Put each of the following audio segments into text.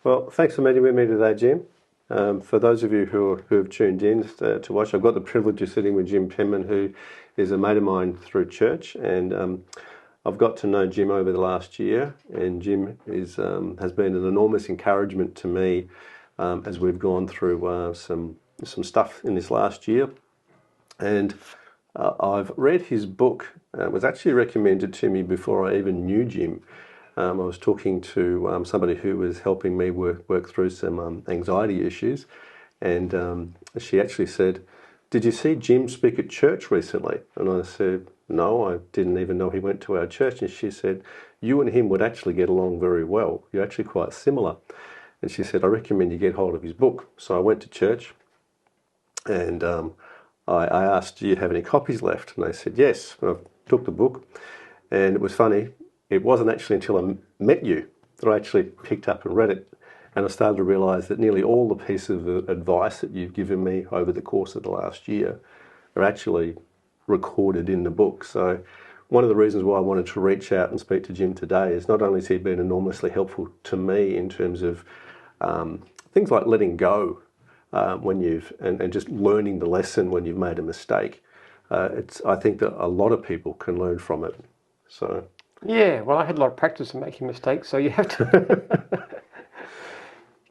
Well, thanks for meeting with me today, Jim. For those of you who have tuned in to watch, I've got the privilege of sitting with Jim Penman, who is a mate of mine through church, and I've got to know Jim over the last year, and Jim has been an enormous encouragement to me as we've gone through some stuff in this last year. And I've read his book. It was actually recommended to me before I even knew Jim. I was talking to somebody who was helping me work through some anxiety issues, and she actually said, "Did you see Jim speak at church recently?" And I said, "No, I didn't even know he went to our church." And she said, "You and him would actually get along very well. You're actually quite similar." And she said, "I recommend you get hold of his book." So I went to church, and I asked, "Do you have any copies left?" And they said, "Yes." And I took the book, and it was funny. It wasn't actually until I met you that I actually picked up and read it, and I started to realise that nearly all the pieces of advice that you've given me over the course of the last year are actually recorded in the book. So one of the reasons why I wanted to reach out and speak to Jim today is not only has he been enormously helpful to me in terms of things like letting go when and just learning the lesson when you've made a mistake. I think that a lot of people can learn from it. So. Yeah, well, I had a lot of practice in making mistakes, so you have to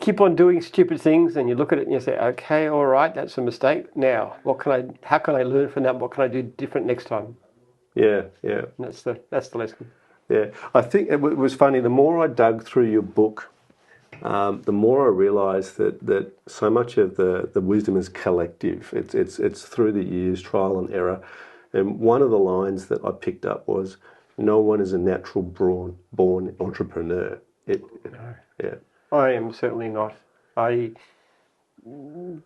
keep on doing stupid things, and you look at it and you say, okay, all right, that's a mistake. Now, how can I learn from that? What can I do different next time? Yeah. And that's the lesson. Yeah, I think it was funny. The more I dug through your book, the more I realised that so much of the wisdom is collective. It's through the years, trial and error. And one of the lines that I picked up was, "No one is a natural born entrepreneur." No. Yeah. I am certainly not. I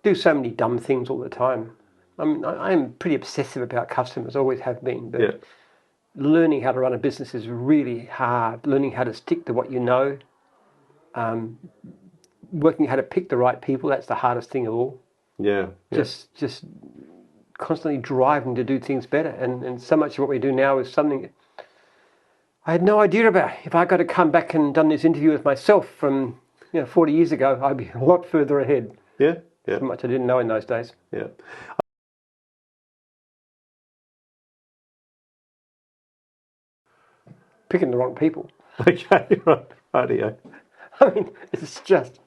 do so many dumb things all the time. I mean, I'm pretty obsessive about customers, always have been. But learning how to run a business is really hard. Learning how to stick to what you know. Working how to pick the right people, that's the hardest thing of all. Yeah. Just constantly driving to do things better. And so much of what we do now is something I had no idea about. If I got to come back and done this interview with myself from 40 years ago, I'd be a lot further ahead. Yeah. So much I didn't know in those days. Yeah. Picking the wrong people. Okay, right. Rightio. I mean, it's just,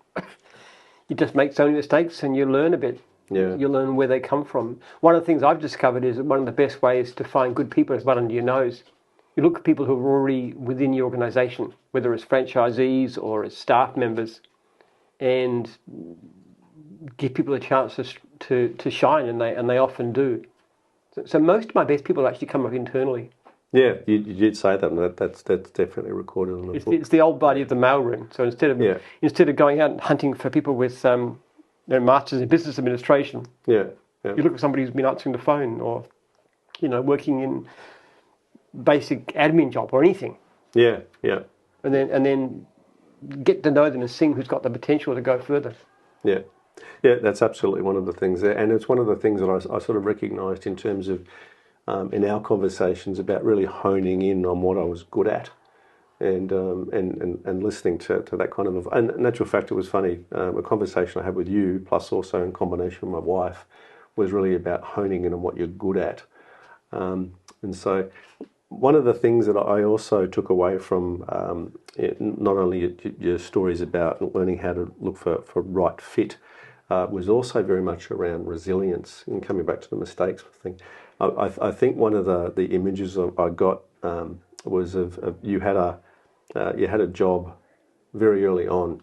you just make so many mistakes and you learn a bit. Yeah. You learn where they come from. One of the things I've discovered is that one of the best ways to find good people is right under your nose. You look at people who are already within your organisation, whether it's franchisees or as staff members, and give people a chance to shine, and they often do. So most of my best people actually come up internally. Yeah, you did say that, and that's definitely recorded in the book. It's the old buddy of the mailroom. So instead of going out and hunting for people with masters in business administration, you look at somebody who's been answering the phone or working in basic admin job or anything. Yeah. And then get to know them and seeing who's got the potential to go further. Yeah, that's absolutely one of the things there, and it's one of the things that I sort of recognised in terms of in our conversations about really honing in on what I was good at, and listening to that kind of. And in actual fact, it was funny. A conversation I had with you, plus also in combination with my wife, was really about honing in on what you're good at, and so. One of the things that I also took away from not only your stories about learning how to look for right fit, was also very much around resilience. And coming back to the mistakes thing, I think one of the images I got was of you had a job very early on,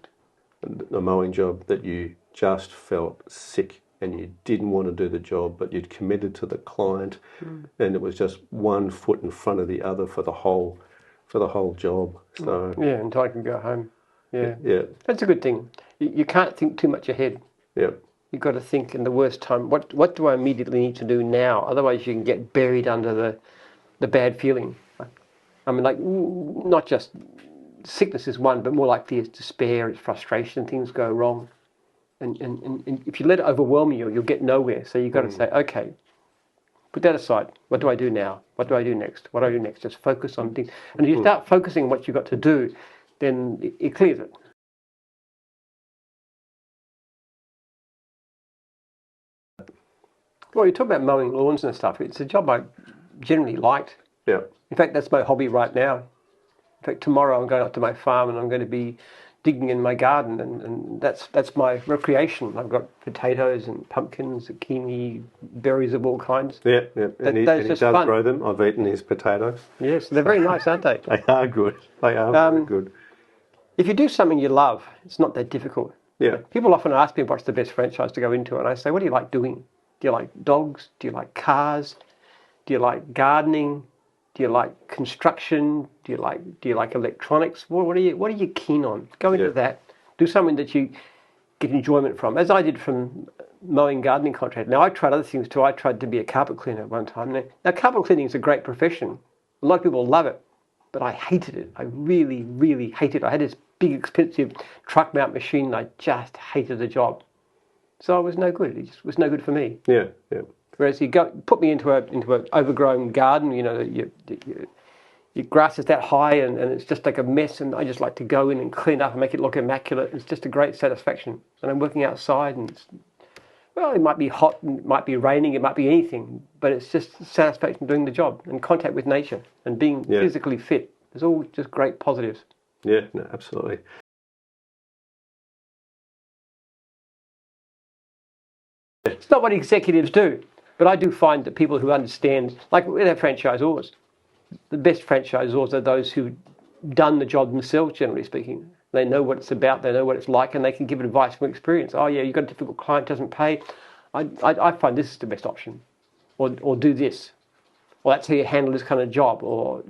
a mowing job that you just felt sick. And you didn't want to do the job, but you'd committed to the client, and it was just one foot in front of the other for the whole job. So until I can go home. Yeah. That's a good thing. You can't think too much ahead. Yeah. You've got to think in the worst time. What do I immediately need to do now? Otherwise, you can get buried under the bad feeling. I mean, like not just sickness is one, but more like the despair, it's frustration. Things go wrong. And if you let it overwhelm you, you'll get nowhere. So you've got to say, okay, put that aside. What do I do now? What do I do next? What do I do next? Just focus on things. And if you start focusing on what you've got to do, then it clears it. Well, you talk about mowing lawns and stuff. It's a job I generally liked. Yeah. In fact, that's my hobby right now. In fact, tomorrow I'm going up to my farm and I'm going to be digging in my garden, and that's my recreation. I've got potatoes and pumpkins, zucchini, berries of all kinds. Yeah, yeah. And he does fun. grow them. I've eaten his potatoes. Yes, they're very nice, aren't they? They are good. They are very good. If you do something you love, it's not that difficult. Yeah. People often ask me what's the best franchise to go into, and I say, what do you like doing? Do you like dogs? Do you like cars? Do you like gardening? Do you like construction? Do you like electronics? What are you keen on? Go into that. Do something that you get enjoyment from, as I did from mowing, gardening contract. Now I tried other things too. I tried to be a carpet cleaner at one time. Now carpet cleaning is a great profession. A lot of people love it, but I hated it. I really, really hated it. I had this big, expensive truck mount machine, and I just hated the job. So I was no good. It just was no good for me. Yeah, yeah. Whereas you put me into an overgrown garden, your grass is that high and it's just like a mess, and I just like to go in and clean up and make it look immaculate. It's just a great satisfaction. And I'm working outside, and it might be hot, and it might be raining, it might be anything, but it's just satisfaction doing the job and contact with nature and being physically fit. It's all just great positives. Yeah, no, absolutely. It's not what executives do, but I do find that people who understand, like with our franchisors, the best franchisors are those who've done the job themselves, generally speaking. They know what it's about, they know what it's like, and they can give advice from experience. Oh yeah, you've got a difficult client, doesn't pay. I find this is the best option. Or do this. Or that's how you handle this kind of job. Or,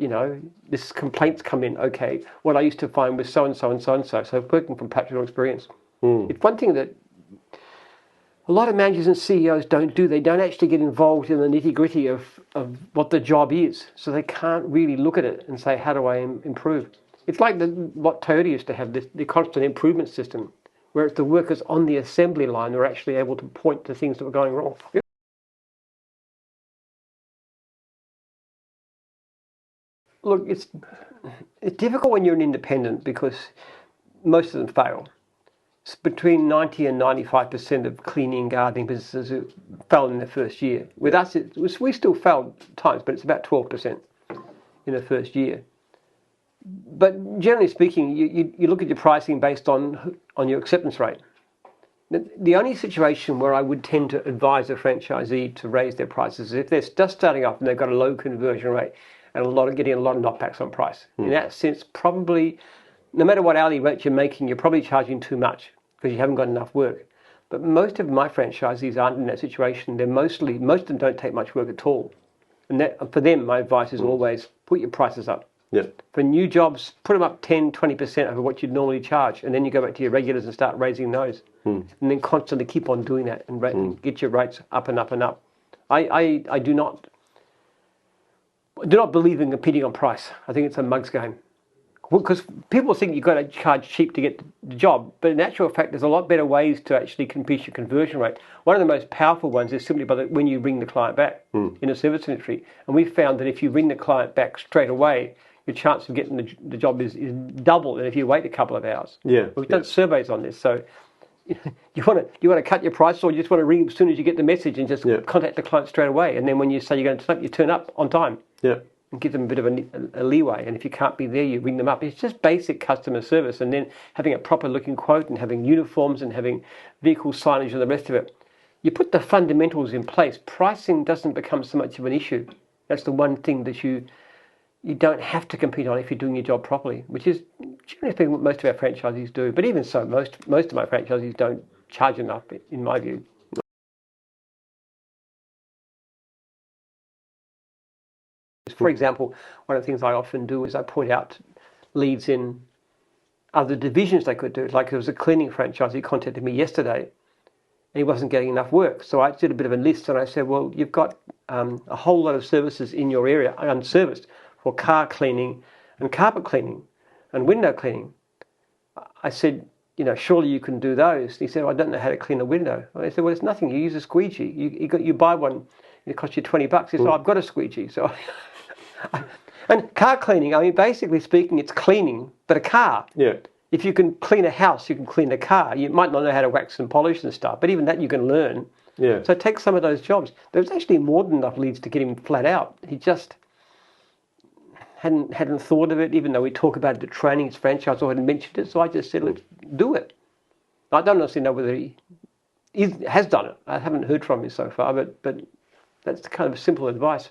this complaints come in. Okay, what I used to find was so-and-so and so-and-so. So working from practical experience. It's one thing that a lot of managers and CEOs don't do. They don't actually get involved in the nitty-gritty of what the job is. So they can't really look at it and say, how do I improve? It's like what Toyota used to have, the constant improvement system, where it's the workers on the assembly line who are actually able to point to things that were going wrong. Look, it's difficult when you're an independent because most of them fail. It's between 90 and 95% of cleaning and gardening businesses who fail in their first year. With us, we still failed times, but it's about 12% in the first year. But generally speaking, you look at your pricing based on your acceptance rate. The only situation where I would tend to advise a franchisee to raise their prices is if they're just starting off and they've got a low conversion rate and getting a lot of knockbacks on price. In that sense, probably, no matter what hourly rate you're making, you're probably charging too much because you haven't got enough work. But most of my franchisees aren't in that situation. Most of them don't take much work at all. And for them, my advice is always put your prices up. Yeah. For new jobs, put them up 10, 20% over what you'd normally charge. And then you go back to your regulars and start raising those. And then constantly keep on doing that and get your rates up and up and up. I do not believe in competing on price. I think it's a mug's game. Because people think you've got to charge cheap to get the job, but in actual fact, there's a lot better ways to actually increase your conversion rate. One of the most powerful ones is simply when you bring the client back in the service industry. And we found that if you bring the client back straight away, your chance of getting the job is double than if you wait a couple of hours. Yeah, We've done surveys on this, so you want to cut your price, or you just want to ring as soon as you get the message and just contact the client straight away. And then when you say you're going to turn up, you turn up on time. Yeah. And give them a bit of a leeway. And if you can't be there, you ring them up. It's just basic customer service. And then having a proper looking quote and having uniforms and having vehicle signage and the rest of it. You put the fundamentals in place. Pricing doesn't become so much of an issue. That's the one thing that you don't have to compete on if you're doing your job properly, which is generally speaking what most of our franchisees do. But even so, most of my franchisees don't charge enough, in my view. For example, one of the things I often do is I point out leads in other divisions they could do. Like there was a cleaning franchise who contacted me yesterday and he wasn't getting enough work. So I did a bit of a list and I said, well, you've got a whole lot of services in your area unserviced for car cleaning and carpet cleaning and window cleaning. I said, surely you can do those. And he said, I don't know how to clean a window. I said, well, it's nothing. You use a squeegee. You buy one, it costs you $20. He said, I've got a squeegee. So and car cleaning, basically speaking, it's cleaning, but a car. Yeah. If you can clean a house, you can clean a car. You might not know how to wax and polish and stuff, but even that you can learn. Yeah. So take some of those jobs. There was actually more than enough leads to get him flat out. He just hadn't thought of it, even though we talk about it at training, his franchise, or hadn't mentioned it. So I just said, let's do it. I don't honestly know whether he has done it. I haven't heard from him so far, but that's kind of simple advice.